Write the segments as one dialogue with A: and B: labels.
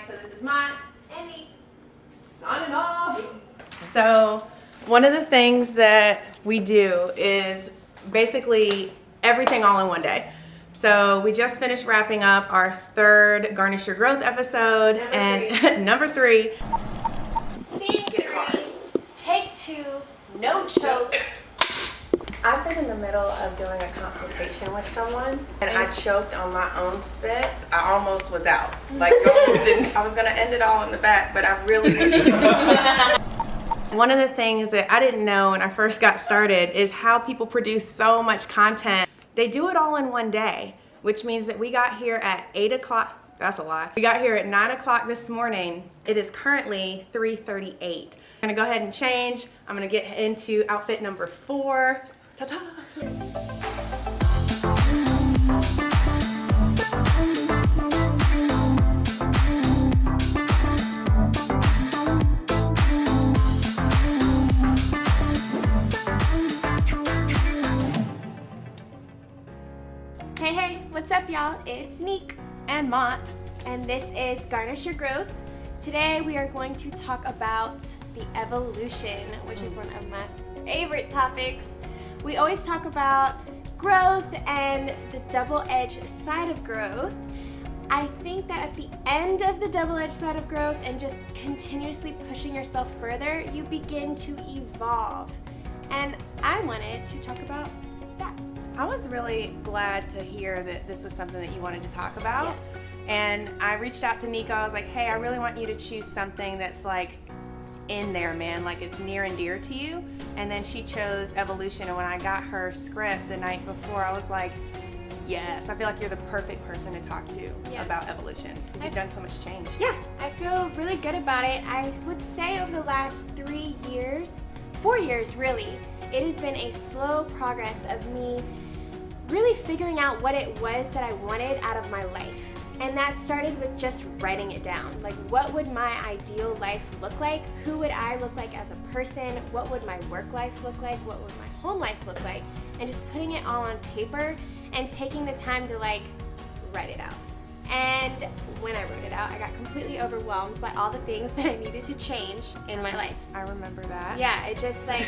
A: so this is mine. Andy, signing off. So one of the things that we do is basically everything all in one day. So we just finished wrapping up our third Garnish Your Growth episode, number three.
B: Scene 3, take 2, no choke.
A: I've been in the middle of doing a consultation with someone and I choked on my own spit. I almost was out. Like, I was gonna end it all in the back, but I really didn't. One of the things that I didn't know when I first got started is how people produce so much content. They do it all in one day, which means that we got here at 8 o'clock. That's a lie. We got here at 9 o'clock this morning. It is currently 3:38. I'm gonna go ahead and change. I'm gonna get into outfit number 4. Ta-ta!
B: Hey, what's up y'all? It's Niko
A: And Mott.
B: and this is Garnish Your Growth. Today we are going to talk about the evolution, which is one of my favorite topics. We always talk about growth and the double-edged side of growth. I think that at the end of the double-edged side of growth and just continuously pushing yourself further, you begin to evolve. And I wanted to talk about that.
A: I was really glad to hear that this was something that you wanted to talk about.
B: Yeah.
A: And I reached out to Niko. I was like, hey, I really want you to choose something that's like in there, man, like it's near and dear to you. And then she chose evolution. And when I got her script the night before, I was like, yes, I feel like you're the perfect person to talk to about evolution. You've done so much change.
B: Yeah, I feel really good about it. I would say over the last 3 years, 4 years really, it has been a slow progress of me really figuring out what it was that I wanted out of my life. And that started with just writing it down. Like, what would my ideal life look like? Who would I look like as a person? What would my work life look like? What would my home life look like? And just putting it all on paper and taking the time to like write it out. And when I wrote it out, I got completely overwhelmed by all the things that I needed to change in my life.
A: I remember that.
B: Yeah, it just like,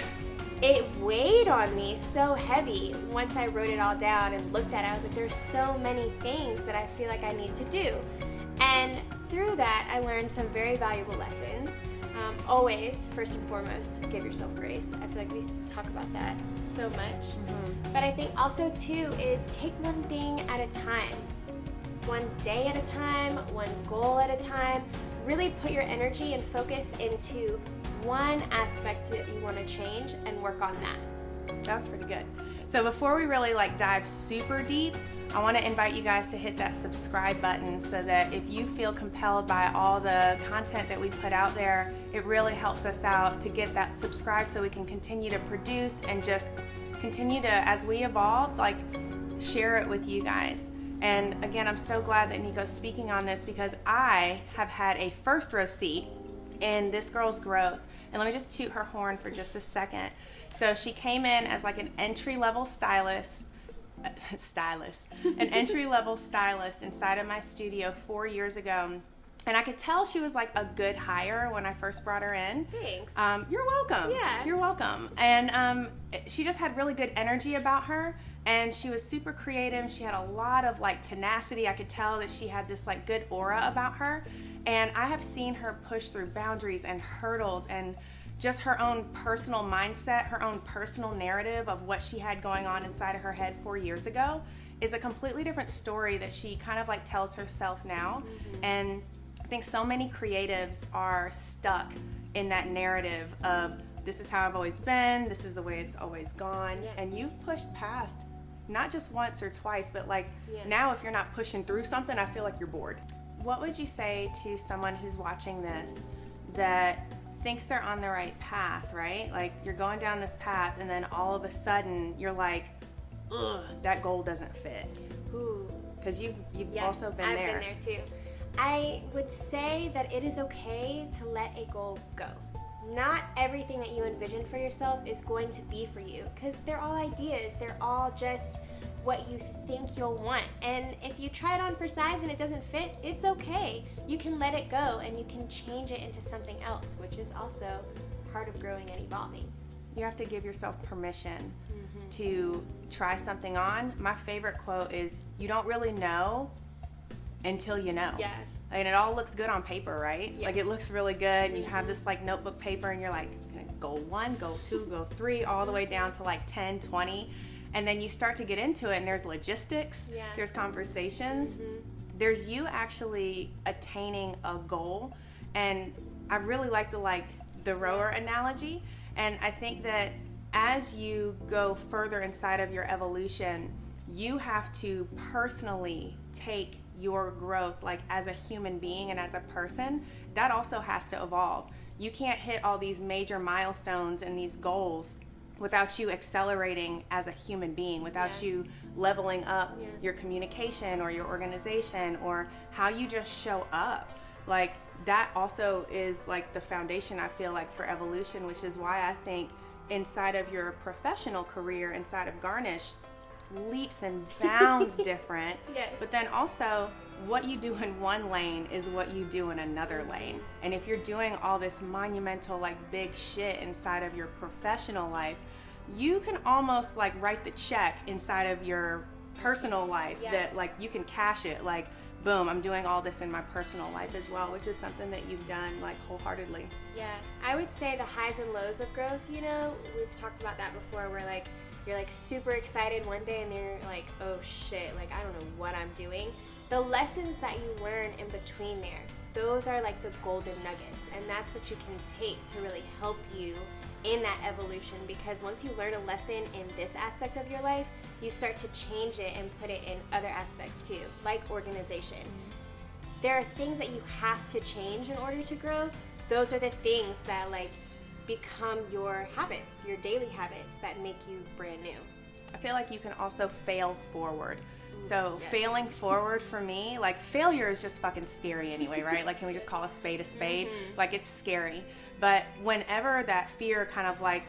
B: it weighed on me so heavy once I wrote it all down and looked at it. I was like, there's so many things that I feel like I need to do. And through that, I learned some very valuable lessons. Always, first and foremost, give yourself grace. I feel like we talk about that so much. But I think also too is take one thing at a time. One day at a time, one goal at a time. Really put your energy and focus into one aspect that you want to change and work on that.
A: That was pretty good. So before we really like dive super deep, I want to invite you guys to hit that subscribe button so that if you feel compelled by all the content that we put out there, it really helps us out to get that subscribe so we can continue to produce and just continue to, as we evolve, like share it with you guys. And again, I'm so glad that Niko's speaking on this because I have had a first row seat in this girl's growth. And let me just toot her horn for just a second. So she came in as like an entry-level stylist, an entry-level stylist inside of my studio 4 years ago. And I could tell she was like a good hire when I first brought her in.
B: Thanks.
A: You're welcome.
B: Yeah.
A: You're welcome. And she just had really good energy about her. And she was super creative. She had a lot of like tenacity. I could tell that she had this like good aura about her. And I have seen her push through boundaries and hurdles and just her own personal mindset, her own personal narrative of what she had going on inside of her head 4 years ago is a completely different story that she kind of like tells herself now. And I think so many creatives are stuck in that narrative of this is how I've always been, this is the way it's always gone. And you've pushed past not just once or twice, but like now if you're not pushing through something, I feel like you're bored. What would you say to someone who's watching this that thinks they're on the right path, right? Like you're going down this path and then all of a sudden you're like, ugh, that goal doesn't fit.
B: Ooh.
A: Because you've also been there.
B: I've been there too. I would say that it is okay to let a goal go. Not everything that you envision for yourself is going to be for you because they're all ideas. They're all just what you think you'll want. And if you try it on for size and it doesn't fit, it's okay. You can let it go and you can change it into something else, which is also part of growing and evolving.
A: You have to give yourself permission to try something on. My favorite quote is, you don't really know until you know.
B: Yeah.
A: And it all looks good on paper, right?
B: Yes.
A: Like it looks really good, and you have this like notebook paper, and you're like, goal 1, goal 2, goal 3, all the way down to like 10, 20. And then you start to get into it, and there's logistics, there's conversations, there's you actually attaining a goal. And I really like the rower analogy. And I think that as you go further inside of your evolution, you have to personally take your growth, like as a human being and as a person. That also has to evolve. You can't hit all these major milestones and these goals without you accelerating as a human being, without you leveling up your communication or your organization or how you just show up. Like that also is like the foundation, I feel like, for evolution, which is why I think inside of your professional career, inside of Garnish, leaps and bounds different. But then also what you do in one lane is what you do in another lane. And if you're doing all this monumental, like big shit inside of your professional life, you can almost like write the check inside of your personal life that like you can cash it, like boom, I'm doing all this in my personal life as well, which is something that you've done like wholeheartedly.
B: Yeah, I would say the highs and lows of growth, you know, we've talked about that before, where like you're like super excited one day and you're like, oh shit, like I don't know what I'm doing. The lessons that you learn in between there, those are like the golden nuggets, and that's what you can take to really help you in that evolution, because once you learn a lesson in this aspect of your life, you start to change it and put it in other aspects too, like organization. There are things that you have to change in order to grow. Those are the things that like become your habits, your daily habits that make you brand new.
A: I feel like you can also fail forward. So failing forward for me, like failure is just fucking scary anyway, right? Like, can we just call a spade a spade? Like, it's scary. But whenever that fear kind of like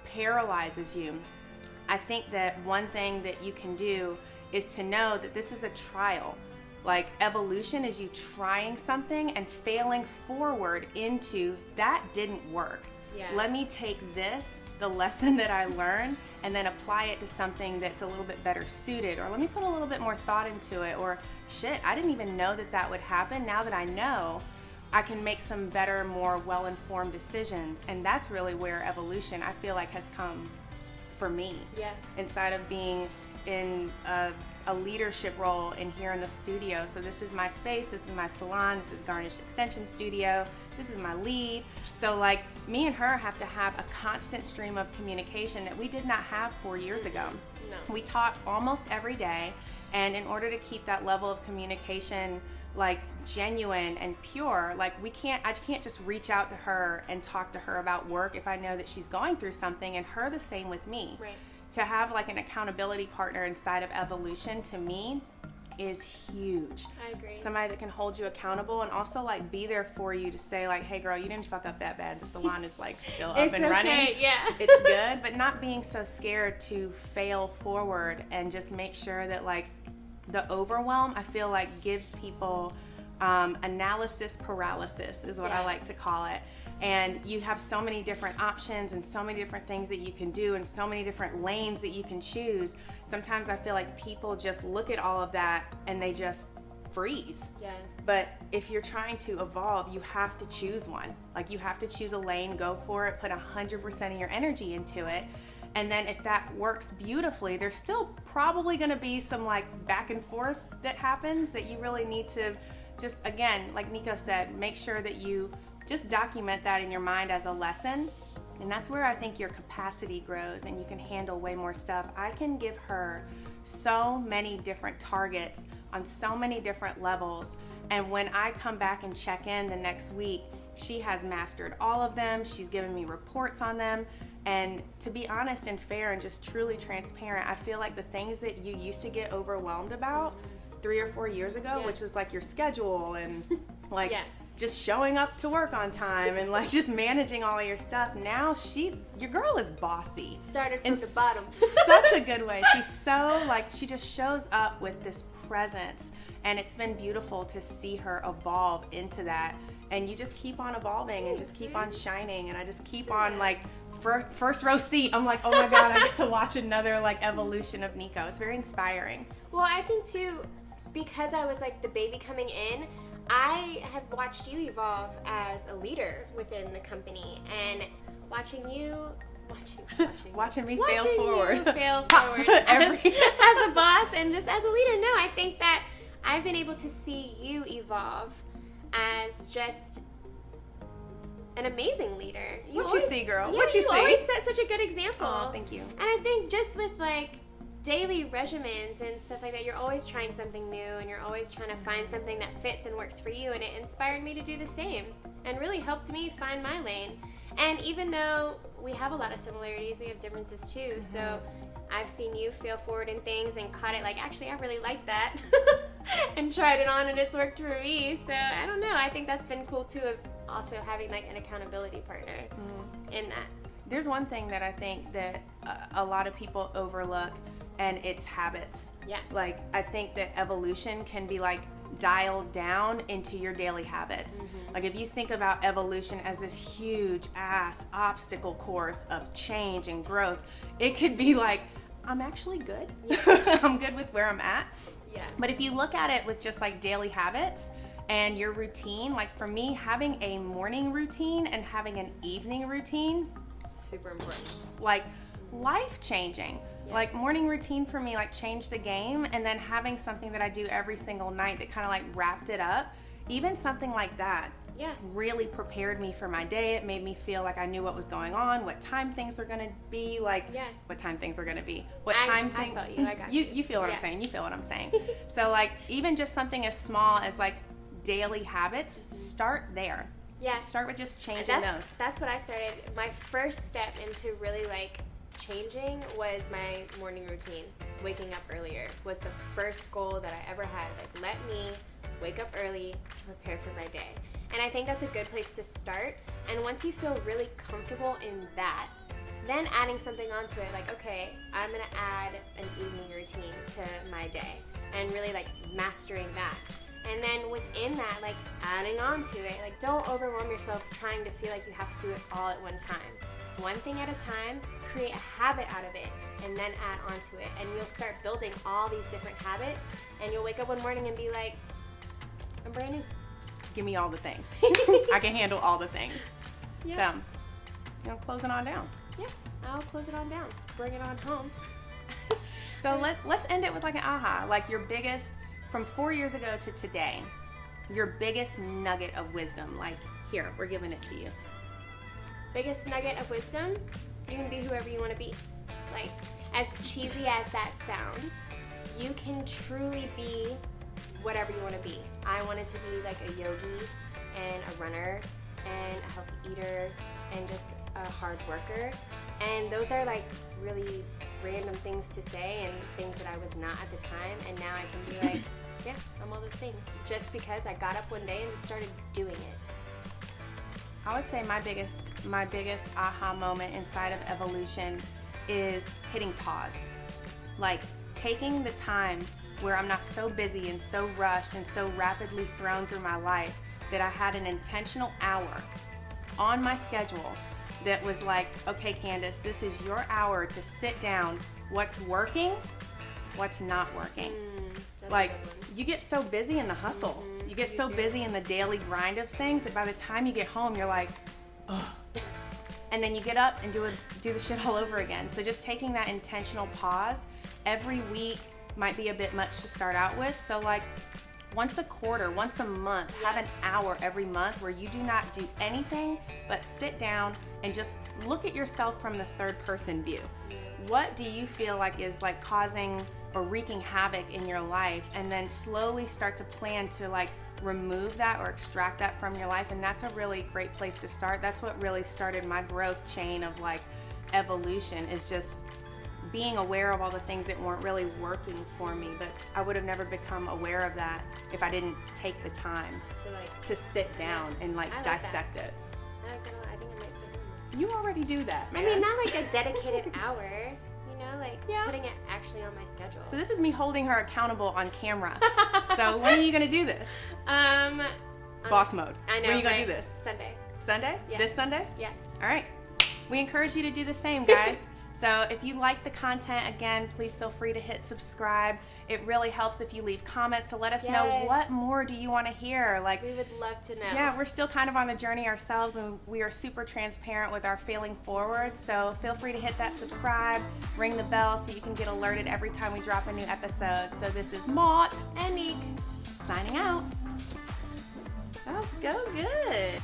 A: paralyzes you, I think that one thing that you can do is to know that this is a trial. Like, evolution is you trying something and failing forward into that didn't work. Let me take this, the lesson that I learned, and then apply it to something that's a little bit better suited, or let me put a little bit more thought into it, or shit, I didn't even know that that would happen. Now that I know, I can make some better, more well-informed decisions. And that's really where evolution, I feel like, has come for me. Inside of being in a leadership role in here in the studio. So this is my space, this is my salon, this is Garnish Extension Studio, this is my lead. So like, me and her have to have a constant stream of communication that we did not have 4 years ago. We talk almost every day, and in order to keep that level of communication like genuine and pure, like I can't just reach out to her and talk to her about work if I know that she's going through something, and her the same with me. To have like an accountability partner inside of evolution, to me, is huge.
B: I agree.
A: Somebody that can hold you accountable and also like be there for you to say like, hey girl, you didn't fuck up that bad. The salon is like still up and running. It's good, but not being so scared to fail forward, and just make sure that like the overwhelm, I feel like, gives people analysis paralysis is what I like to call it. And you have so many different options and so many different things that you can do and so many different lanes that you can choose. Sometimes I feel like people just look at all of that and they just freeze. But if you're trying to evolve, you have to choose one. Like, you have to choose a lane, go for it, put 100% of your energy into it. And then if that works beautifully, there's still probably going to be some like back and forth that happens that you really need to just, again, like Niko said, make sure that you just document that in your mind as a lesson. And that's where I think your capacity grows and you can handle way more stuff. I can give her so many different targets on so many different levels. And when I come back and check in the next week, she has mastered all of them. She's given me reports on them. And to be honest and fair and just truly transparent, I feel like the things that you used to get overwhelmed about 3 or 4 years ago, which was like your schedule and like just showing up to work on time and like just managing all of your stuff. Now your girl is bossy.
B: Started from the bottom.
A: Such a good way. She's so like, she just shows up with this presence, and it's been beautiful to see her evolve into that. And you just keep on evolving and just keep on shining, and I just keep on like first row seat. I'm like, oh my God, I get to watch another like evolution of Niko. It's very inspiring.
B: Well, I think too, because I was like the baby coming in, I have watched you evolve as a leader within the company, and watching me fail forward as a boss and just as a leader. No, I think that I've been able to see you evolve as just an amazing leader.
A: What you see, girl?
B: Yeah,
A: what you see?
B: You always set such a good example.
A: Oh, thank you.
B: And I think just with like daily regimens and stuff like that, you're always trying something new, and you're always trying to find something that fits and works for you, and it inspired me to do the same and really helped me find my lane. And even though we have a lot of similarities, we have differences too. Mm-hmm. So I've seen you fail forward in things and caught it like, actually, I really like that and tried it on, and it's worked for me. So I don't know. I think that's been cool too, of also having like an accountability partner in that.
A: There's one thing that I think that a lot of people overlook, and it's habits.
B: Yeah.
A: Like, I think that evolution can be like dialed down into your daily habits. Mm-hmm. Like, if you think about evolution as this huge ass obstacle course of change and growth, it could be like, I'm actually good. Yeah. I'm good with where I'm at.
B: Yeah.
A: But if you look at it with just like daily habits and your routine, like for me, having a morning routine and having an evening routine,
B: super important.
A: Like, life changing. Yeah. Like, morning routine for me like changed the game, and then having something that I do every single night that kind of like wrapped it up, even something like that, really prepared me for my day. It made me feel like I knew what was going on, what time things are going to be, like what time things are going to be,
B: I felt you. I got
A: you feel what I'm saying. You feel what I'm saying. So like, even just something as small as like daily habits, start there.
B: Yeah.
A: Start with just changing those.
B: That's what I started. My first step into really like changing was my morning routine. Waking up earlier was the first goal that I ever had. Like, let me wake up early to prepare for my day. And I think that's a good place to start. And once you feel really comfortable in that, then adding something onto it, like, okay, I'm gonna add an evening routine to my day, and really like mastering that. And then within that, like adding on to it, like don't overwhelm yourself trying to feel like you have to do it all at one time. One thing at a time, create a habit out of it, and then add on to it. And you'll start building all these different habits, and you'll wake up one morning and be like, I'm brand new.
A: Give me all the things. I can handle all the things.
B: Yeah.
A: So, closing on down.
B: Yeah, I'll close it on down. Bring it on home.
A: So let's end it with like an aha. Like, your biggest, from 4 years ago to today, your biggest nugget of wisdom. Like, here, we're giving it to you.
B: Biggest nugget of wisdom, you can be whoever you want to be. Like, as cheesy as that sounds, you can truly be whatever you want to be. I wanted to be like a yogi and a runner and a healthy eater and just a hard worker. And those are like really random things to say and things that I was not at the time. And now I can be like, yeah, I'm all those things. Just because I got up one day and just started doing it.
A: I would say my biggest aha moment inside of evolution is hitting pause. Like, taking the time where I'm not so busy and so rushed and so rapidly thrown through my life, that I had an intentional hour on my schedule that was like, okay, Candice, this is your hour to sit down. What's working? What's not working? Like, you get so busy in the hustle. You get so busy in the daily grind of things that by the time you get home, you're like, oh. And then you get up and do the shit all over again. So just taking that intentional pause every week might be a bit much to start out with. So like, once a quarter, once a month, have an hour every month where you do not do anything but sit down and just look at yourself from the third person view. What do you feel like is like causing or wreaking havoc in your life? And then slowly start to plan to like remove that or extract that from your life. And that's a really great place to start. That's what really started my growth chain of like evolution, is just being aware of all the things that weren't really working for me, but I would have never become aware of that if I didn't take the time to sit down and like dissect it.
B: I think I might start doing that.
A: You already do that, man.
B: I mean, not like a dedicated hour, you know, like putting it actually on my schedule.
A: So this is me holding her accountable on camera. So when are you gonna do this? Boss mode.
B: I know.
A: When are you gonna do this?
B: Sunday.
A: Sunday?
B: Yeah.
A: This Sunday?
B: Yeah.
A: All right. We encourage you to do the same, guys. So if you like the content, again, please feel free to hit subscribe. It really helps if you leave comments to let us know what more do you want to hear. Like,
B: we would love to know.
A: Yeah, we're still kind of on the journey ourselves, and we are super transparent with our failing forward. So feel free to hit that subscribe, ring the bell so you can get alerted every time we drop a new episode. So this is Mott
B: and Nick
A: signing out. Let's go good.